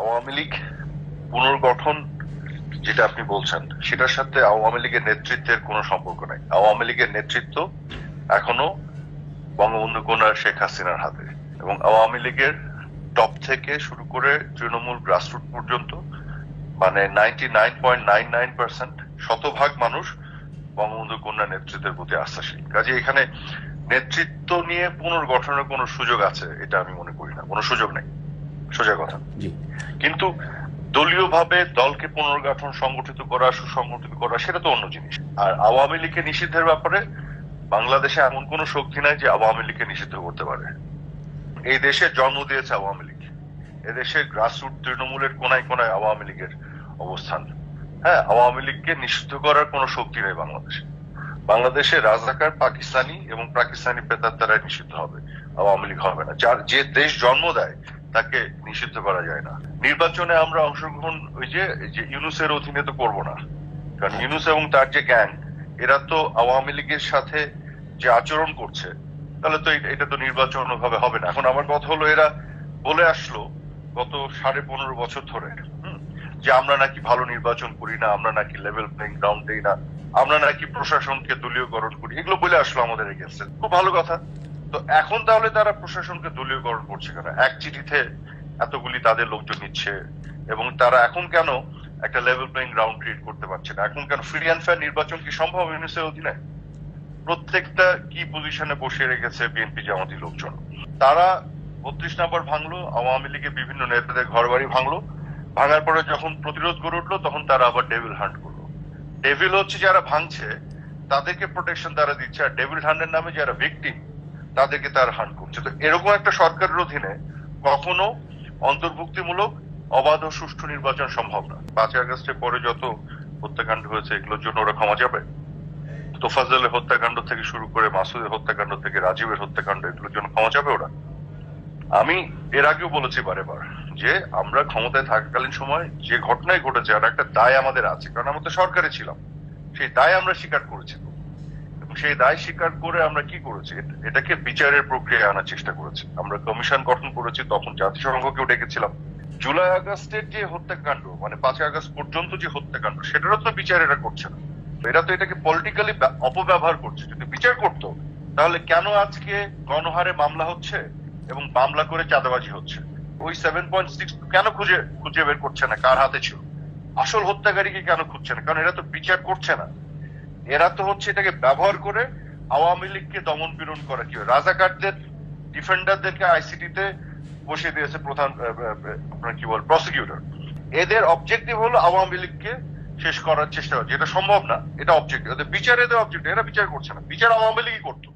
আওয়ামী লীগ পুনর্গঠন যেটা আপনি বলছেন সেটার সাথে আওয়ামী লীগের নেতৃত্বের কোনো সম্পর্ক নাই। আওয়ামী লীগের নেতৃত্ব এখনো বঙ্গবন্ধু কন্যা শেখ হাসিনার হাতে, এবং আওয়ামী লীগের টপ থেকে শুরু করে তৃণমূল গ্রাসরুট পর্যন্ত মানে 99.99% শতভাগ মানুষ বঙ্গবন্ধু কন্যা নেতৃত্বের প্রতি আস্থাশীল। কাজে এখানে নেতৃত্ব নিয়ে পুনর্গঠনের কোনো সুযোগ আছে এটা আমি মনে করি না, কোনো সুযোগ নেই, সোজা কথা। কিন্তু দলীয় ভাবে দলকে পুনর্গঠন, সংগঠিত করা, সুসংগঠিত করা সেটা তো অন্য জিনিস। আর আওয়ামী লীগকে নিষিদ্ধের ব্যাপারে বাংলাদেশে এমন কোন শক্তি নাই যে আওয়ামী লীগকে নিষিদ্ধ করতে পারে। এই দেশে জন্ম দিয়েছে আওয়ামী লীগ, এদেশের গ্রাসরুট তৃণমূলের কোনায় কোনায় আওয়ামী লীগের অবস্থান। হ্যাঁ, আওয়ামী লীগকে নিষিদ্ধ করার কোন শক্তি নেই বাংলাদেশে। বাংলাদেশে রাজাকার, পাকিস্তানি এবং পাকিস্তানি প্রেতাত্মারাই নিষিদ্ধ হবে, আওয়ামী লীগ হবে না। যার যে দেশ জন্ম দেয় তাকে নিষিদ্ধ করা যায় না। নির্বাচনে আমরা অংশগ্রহণ ওই যে ইউনূসের অধীনে তো করবো না, কারণ ইউনূস এবং তার যে গ্যাং এরা তো আওয়ামী লীগের সাথে যে আচরণ করছে, তাহলে তো এটা তো নির্বাচন ভাবে হবে না। এখন আমার কথা হলো, এরা বলে আসলো গত 15.5 বছর ধরে যে আমরা নাকি ভালো নির্বাচন করি না, আমরা নাকি লেভেল প্লেইং গ্রাউন্ড দেই না, আমরা নাকি প্রশাসনকে দলীয়করণ করি, এগুলো বলে আসলো আমাদের এগেইনস্টে। খুব ভালো কথা। তো এখন তাহলে তারা প্রশাসনকে দলীয়করণ করছে কেন? এক চিঠিতে এতগুলি তাদের লোকজন নিচ্ছে, এবং তারা এখন কেন একটা লেভেল প্লেইং গ্রাউন্ড ক্রিয়েট করতে পারছে না? এখন কেন ফ্রি অ্যান্ড ফেয়ার নির্বাচন কি সম্ভব ইউনূসের অধীনে? প্রত্যেকটা কি পজিশনে বসিয়ে রেখেছে বিএনপি জামাতি লোকজন। তারা 32 নম্বর ভাঙলো, আওয়ামী লীগের বিভিন্ন নেতাদের ঘর বাড়ি ভাঙলো, ভাঙার পরে যখন প্রতিরোধ গড়ে উঠলো তখন তারা আবার ডেভিল হান্ট করলো। ডেভিল হচ্ছে যারা ভাঙছে তাদেরকে প্রোটেকশন তারা দিচ্ছে, আর ডেভিল হান্টের নামে যারা ভিকটিম তাদেরকে তারা হান্ট করছে। তো এরকম একটা সরকারের অধীনে কখনো অন্তর্ভুক্তিমূলক অবাধ ও সুষ্ঠু নির্বাচন সম্ভব না। 5 আগস্টের পরে যত হত্যাকাণ্ড হয়েছে এগুলোর জন্য ওরা ক্ষমা যাবে? তোফাজ্জলের হত্যাকাণ্ড থেকে শুরু করে মাসুদের হত্যাকাণ্ড থেকে রাজীবের হত্যাকাণ্ড, এগুলোর জন্য ক্ষমা যাবে ওরা? আমি এর আগেও বলেছি বারেবার যে আমরা ক্ষমতায় থাকাকালীন সময় যে ঘটনায় ঘটেছে আর একটা দায় আমাদের আছে, কারণ আমরা তো সরকারে ছিলাম, সেই দায় আমরা স্বীকার করেছি। এবং সেই দায় স্বীকার করে আমরা কি করেছি? এটাকে বিচারের প্রক্রিয়ায় আনার চেষ্টা করেছি। আমরা কমিশন গঠন করেছি, তখন জাতিসংঘকেও ডেকেছিলাম। জুলাই আগস্টের যে হত্যাকাণ্ড, মানে 5 আগস্ট পর্যন্ত যে হত্যাকাণ্ড, সেটারও তো বিচার এরা করছে না। এরা তো এটাকে পলিটিক্যালি অপব্যবহার করছে। যদি বিচার করতো তাহলে কেন আজকে গণহারে মামলা হচ্ছে এবং মামলা করে চাঁদাবাজি হচ্ছে? ওই 7.6 কেন খুঁজে বের করছে না কার হাতে ছিল? আসল হত্যাকারীকে কেন খুঁজছে না? কারণ এরা তো বিচার করছে না। এরা তো হচ্ছে এটাকে ব্যবহার করে আওয়ামী লীগকে দমন পীড়ন করা। কি রাজাকারদের ডিফেন্ডারদেরকে আইসিটিতে বসিয়ে দিয়েছে প্রধান আপনার কি বল প্রসিকিউটর। এদের অবজেক্টিভ হলো আওয়ামী লীগকে শেষ করার চেষ্টা, যেটা সম্ভব না। এটা অবজেক্টিভ, বিচার এদের অবজেক্টিভ। এরা বিচার করছে না, বিচার আওয়ামী লীগই করতো।